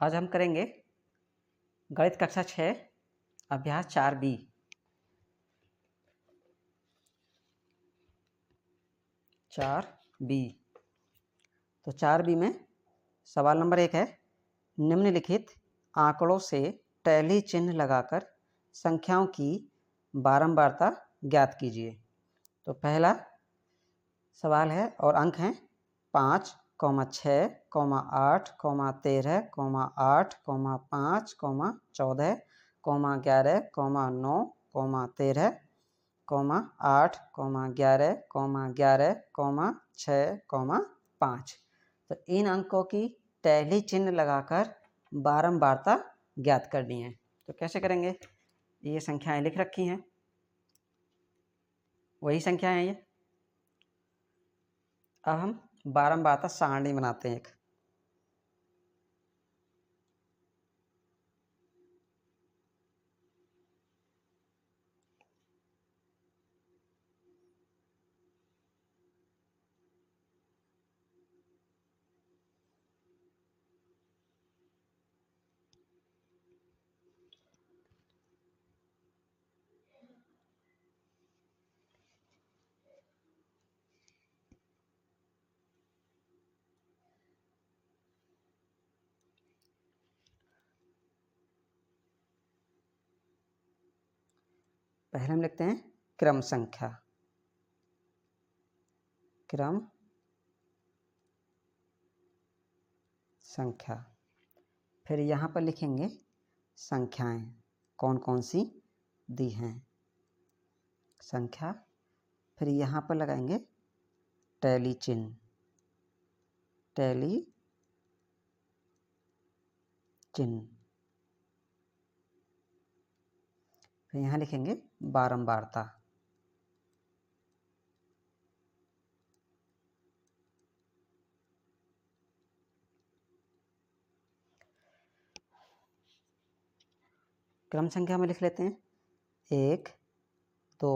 आज हम करेंगे गणित कक्षा 6 अभ्यास 4B। तो 4B में सवाल नंबर 1 है, निम्नलिखित आंकड़ों से टैली चिन्ह लगाकर संख्याओं की बारंबारता ज्ञात कीजिए। तो पहला सवाल है और अंक हैं 5, 6, 8, 13, 8, 5, 14, 11, 9, 13, 8, 11, 11, 6, 5। तो इन अंकों की टैली चिन्ह लगाकर बारंबारता ज्ञात करनी है। तो कैसे करेंगे? ये संख्याएं लिख रखी हैं, वही संख्याएं हैं ये। अब हम बारंबारता सारणी बनाते हैं एक। पहले हम लिखते हैं क्रम संख्या, क्रम संख्या। फिर यहाँ पर लिखेंगे संख्याएं कौन कौन सी दी हैं, संख्या। फिर यहाँ पर लगाएंगे टैली चिन्ह, टैली चिन्ह। फिर यहाँ लिखेंगे बारंबारता, क्रम संख्या में लिख लेते हैं 1, 2,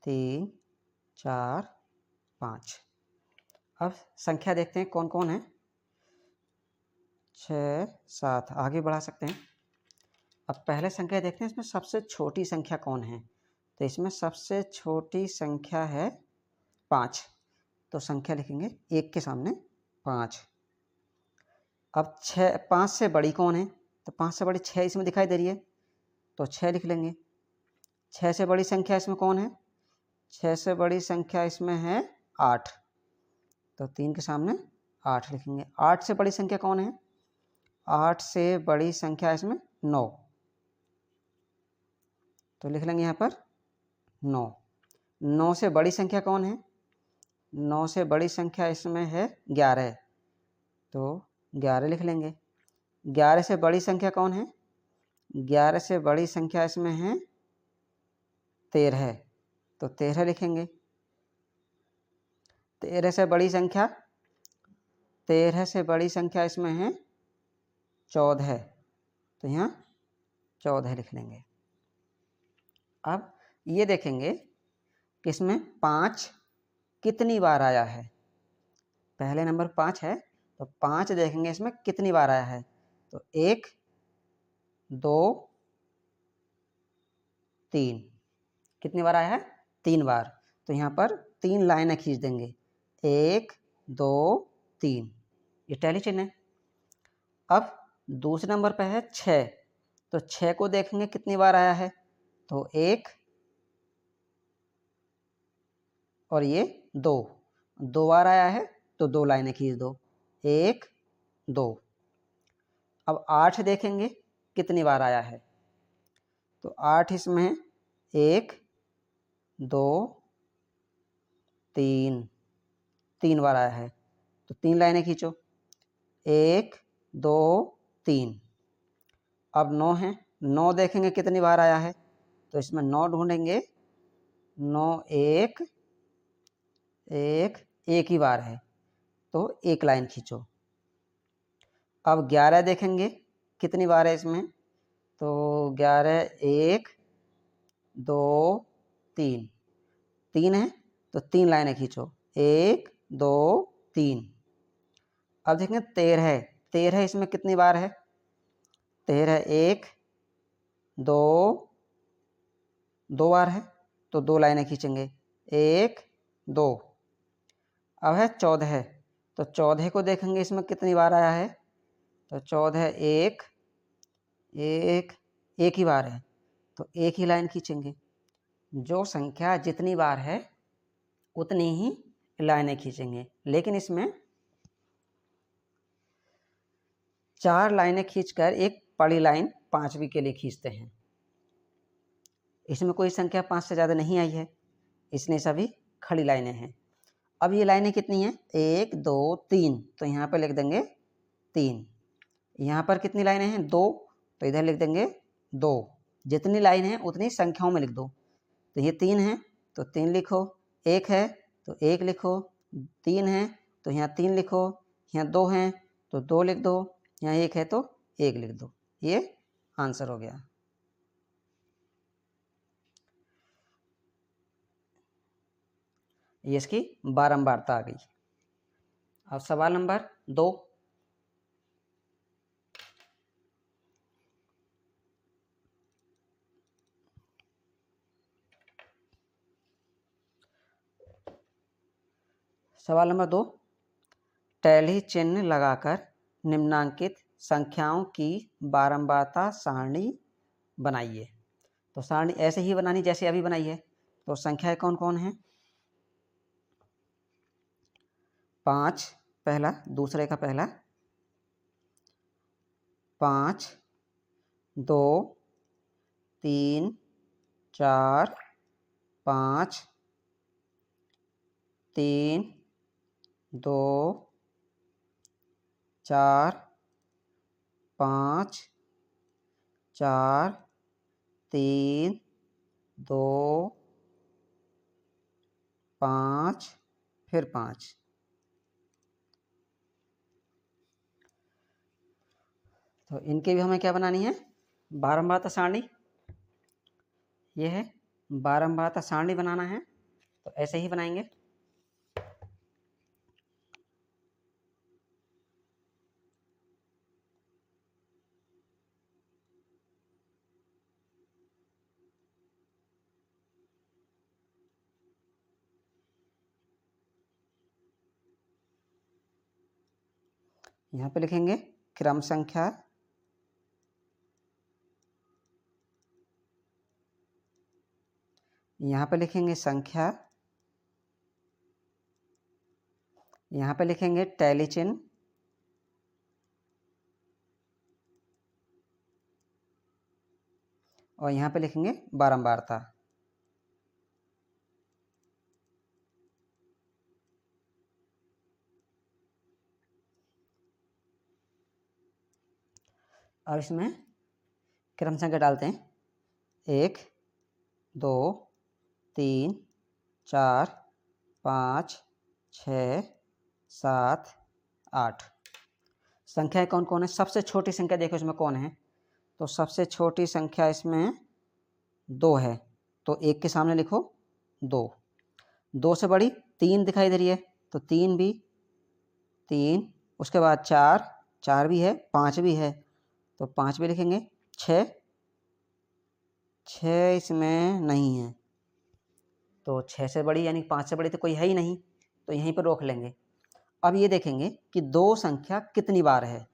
3, 4, 5। अब संख्या देखते हैं कौन कौन है। 6, 7 आगे बढ़ा सकते हैं। अब पहले संख्या देखते हैं इसमें सबसे छोटी संख्या कौन है। तो इसमें सबसे छोटी संख्या है 5। तो संख्या लिखेंगे 1 के सामने 5। अब 5 से बड़ी कौन है? तो 5 से बड़ी 6 इसमें दिखाई दे रही है, तो 6 लिख लेंगे। 6 से बड़ी संख्या इसमें कौन है? 6 से बड़ी संख्या इसमें है 8, तो 3 के सामने 8 लिखेंगे। 8 से बड़ी संख्या कौन है? 8 से बड़ी संख्या इसमें 9, तो लिख लेंगे यहाँ पर 9। 9 से बड़ी संख्या कौन है? 9 से बड़ी संख्या इसमें है 11, तो 11 लिख लेंगे। 11 से बड़ी संख्या कौन है? 11 से बड़ी संख्या इसमें है 13, तो 13 लिखेंगे। 13 से बड़ी संख्या, 13 से बड़ी संख्या इसमें है 14, तो यहाँ 14 लिख लेंगे। अब ये देखेंगे कि इसमें 5 कितनी बार आया है। पहले नंबर 5 है, तो 5 देखेंगे इसमें कितनी बार आया है। तो 1, 2, 3 कितनी बार आया है? 3 बार। तो यहाँ पर 3 लाइनें खींच देंगे, 1, 2, 3, ये टैली चिन्ह है। अब दूसरे नंबर पे है 6, तो 6 को देखेंगे कितनी बार आया है। तो 1 और ये 2 बार आया है, तो 2 लाइनें खींच दो, 1, 2। अब 8 देखेंगे कितनी बार आया है। तो 8 इसमें 1, 2, 3 बार आया है, तो 3 लाइनें खींचो, 1, 2, 3। अब 9 है, 9 देखेंगे कितनी बार आया है। तो इसमें 9 ढूंढेंगे, 9 1 एक ही बार है, तो 1 लाइन खींचो। अब 11 देखेंगे कितनी बार है इसमें। तो 11 1, 2, 3 है, तो 3 लाइनें खींचो, 1, 2, 3। अब देखेंगे 13 है, 13 इसमें कितनी बार है? 13 1 2 2 बार है, तो 2 लाइनें खींचेंगे, 1 2। अब है 14, तो 14 को देखेंगे इसमें कितनी बार आया है, तो 14 1 1 एक ही बार है, तो एक ही लाइन खींचेंगे। जो संख्या जितनी बार है उतनी ही लाइनें खींचेंगे, लेकिन इसमें 4 लाइनें खींचकर एक बड़ी लाइन 5वीं के लिए खींचते हैं। इसमें कोई संख्या 5 से ज़्यादा नहीं आई है, इसलिए सभी खड़ी लाइनें हैं। अब ये लाइनें कितनी हैं? 1 2 3, तो यहाँ पर लिख देंगे 3। यहाँ पर कितनी लाइनें हैं? 2, तो इधर लिख देंगे 2। जितनी लाइन है उतनी संख्याओं में लिख दो। तो ये 3 है तो 3 लिखो, 1 है तो 1 लिखो, 3 है तो यहाँ 3 लिखो, यहाँ 2 हैं तो 2 लिख दो, यहाँ 1 है तो 1 लिख दो। ये आंसर हो गया। ये इसकी बारंबारता आ गई। अब सवाल नंबर 2। सवाल नंबर 2, टैली चिन्ह लगाकर निम्नांकित संख्याओं की बारंबारता सारणी बनाइए। तो सारणी ऐसे ही बनानी जैसे अभी बनाई है। तो संख्याएं कौन कौन हैं? 5 पहला, दूसरे का पहला, 5 2 3 4 5 3 2 4 5 4 3 2 5 फिर 5। तो इनके भी हमें क्या बनानी है? बारंबारता सारणी। ये है बारंबारता सारणी बनाना है, तो ऐसे ही बनाएंगे। यहाँ पे लिखेंगे क्रम संख्या, यहाँ पे लिखेंगे संख्या, यहाँ पे लिखेंगे टैली चिन्ह, और यहाँ पे लिखेंगे बारंबारता। अब इसमें क्रम संख्या डालते हैं, 1 2 3 4 5 6 7 8। संख्याएं कौन कौन है? सबसे छोटी संख्या देखो इसमें कौन है? तो सबसे छोटी संख्या इसमें 2 है, तो 1 के सामने लिखो 2। 2 से बड़ी 3 दिखाई दे रही है, तो 3 भी 3। उसके बाद 4, 4 भी है, 5 भी है, तो 5 भी लिखेंगे। 6, 6 इसमें नहीं है, तो 6 से बड़ी यानी 5 से बड़ी तो कोई है ही नहीं, तो यहीं पर रोक लेंगे। अब ये देखेंगे कि 2 संख्या कितनी बार है,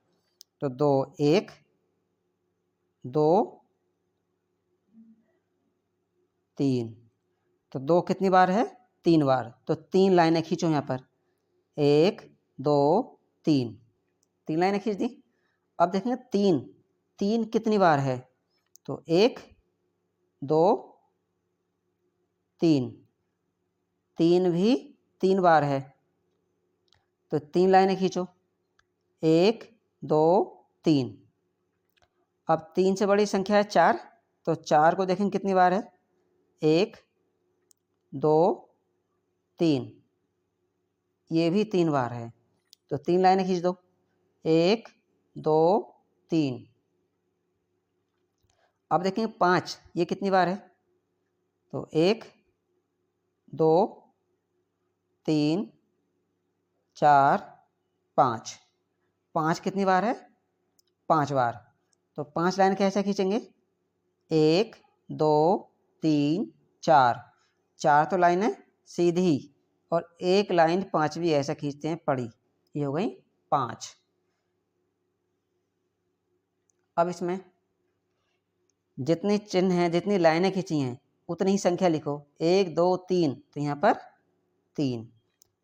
तो 2 1 2 3, तो 2 कितनी बार है? 3 बार, तो 3 लाइनें खींचो यहाँ पर, 1 2 3, 3 लाइनें खींच दी। अब देखेंगे 3 3 कितनी बार है, तो 1 2 3, 3 भी 3 बार है, तो 3 लाइनें खींचो, 1 2 3। अब 3 से बड़ी संख्या है 4, तो 4 को देखें कितनी बार है, 1 2 3, ये भी 3 बार है, तो 3 लाइनें खींच दो, 1 2 3। अब देखेंगे 5, ये कितनी बार है, तो 1 2 3 4 5, 5 कितनी बार है? 5 बार। तो 5 लाइन कैसे खींचेंगे? 1 2 3 4, 4 तो लाइन है सीधी, और एक लाइन 5वीं ऐसा खींचते हैं पड़ी। ये हो गई 5। अब इसमें जितनी चिन्ह हैं, जितनी लाइनें खींची हैं, उतनी ही संख्या लिखो। 1 2 3, तो यहाँ पर 3,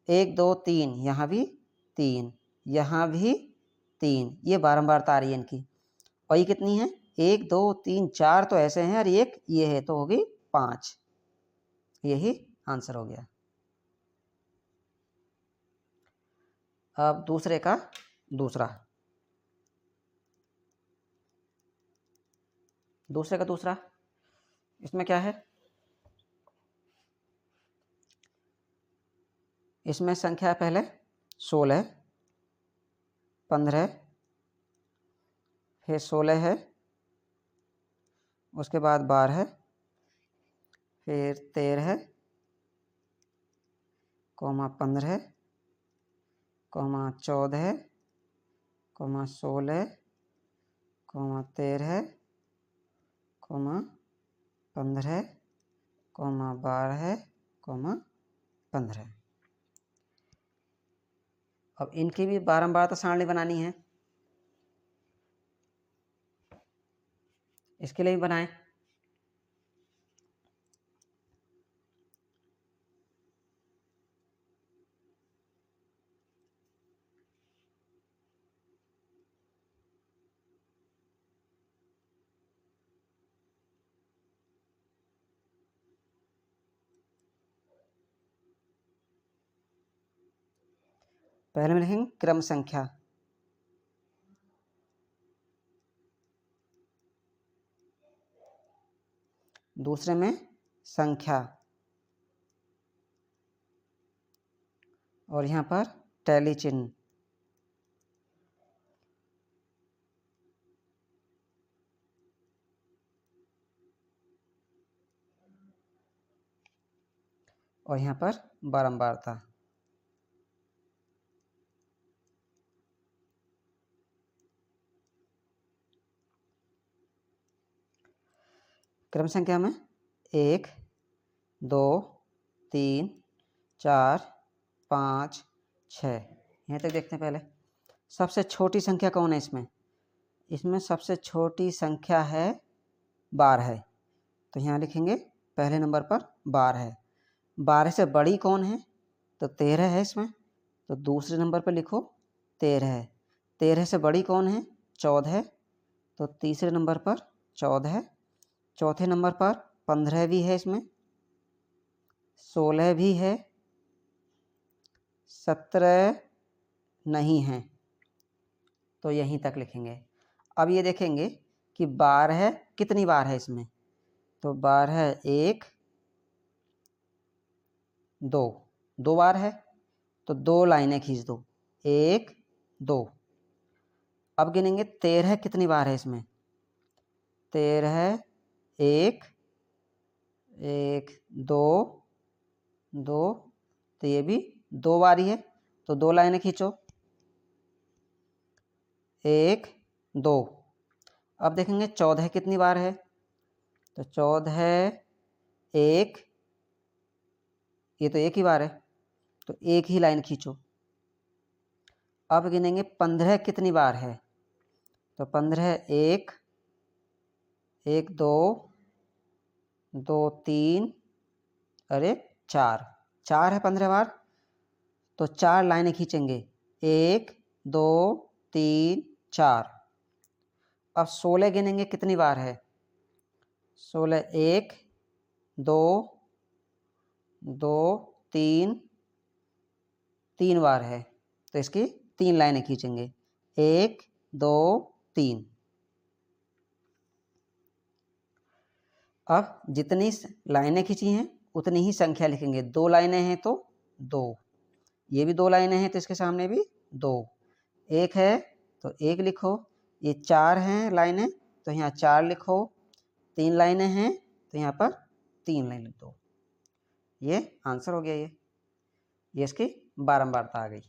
1 2 3, यहाँ भी 3, यहाँ भी 3। ये बारंबारता आ रही है इनकी। और ये कितनी है? 1 2 3 4 तो ऐसे हैं, और एक ये है, तो होगी 5। यही आंसर हो गया। अब दूसरे का दूसरा इसमें क्या है? इसमें संख्या पहले 16, 15, फिर 16 है, उसके बाद 12, फिर 13, 15, 14, 16, 13, 15, 12, 15। अब इनकी भी बारंबारता सारणी बनानी है। इसके लिए भी बनाएं। पहले में लिखेंगे क्रम संख्या, दूसरे में संख्या, और यहाँ पर टैली चिन्ह। और यहाँ पर बारंबारता। क्रम संख्या में 1 2 3 4 5 6, यहाँ तक देखते हैं। पहले सबसे छोटी संख्या कौन है इसमें? इसमें सबसे छोटी संख्या है 12 है, तो यहाँ लिखेंगे पहले नंबर पर 12 है। 12 से बड़ी कौन है? तो 13 है इसमें, तो दूसरे नंबर पर लिखो 13 है। 13 से बड़ी कौन है? 14 है, तो तीसरे नंबर पर 14 है। चौथे नंबर पर 15 भी है, इसमें 16 भी है, 17 नहीं है, तो यहीं तक लिखेंगे। अब ये देखेंगे कि 12 कितनी बार है इसमें? तो 12 1 2, 2 बार है, तो 2 लाइनें खींच दो, 1 2। अब गिनेंगे 13 कितनी बार है इसमें? 13 1 1 2 2, तो ये भी 2 बार ही है, तो 2 लाइनें खींचो, 1 2। अब देखेंगे 14 कितनी बार है? तो 14 1, ये तो एक ही बार है, तो एक ही लाइन खींचो। अब गिनेंगे 15 कितनी बार है? तो 15 1 1 2 2 3, अरे 4, 4 है 15 बार, तो 4 लाइनें खींचेंगे, 1 2 3 4। अब 16 गिनेंगे कितनी बार है? 16 1 2 2 3, 3 बार है, तो इसकी 3 लाइनें खींचेंगे, 1 2 3। अब जितनी लाइनें खींची हैं उतनी ही संख्या लिखेंगे। 2 लाइनें हैं तो 2, ये भी 2 लाइनें हैं तो इसके सामने भी 2, 1 है तो 1 लिखो, ये 4 हैं लाइनें तो यहाँ 4 लिखो, 3 लाइनें हैं तो यहाँ पर 3 लाइन लिख दो। ये आंसर हो गया। ये इसकी बारंबारता आ गई।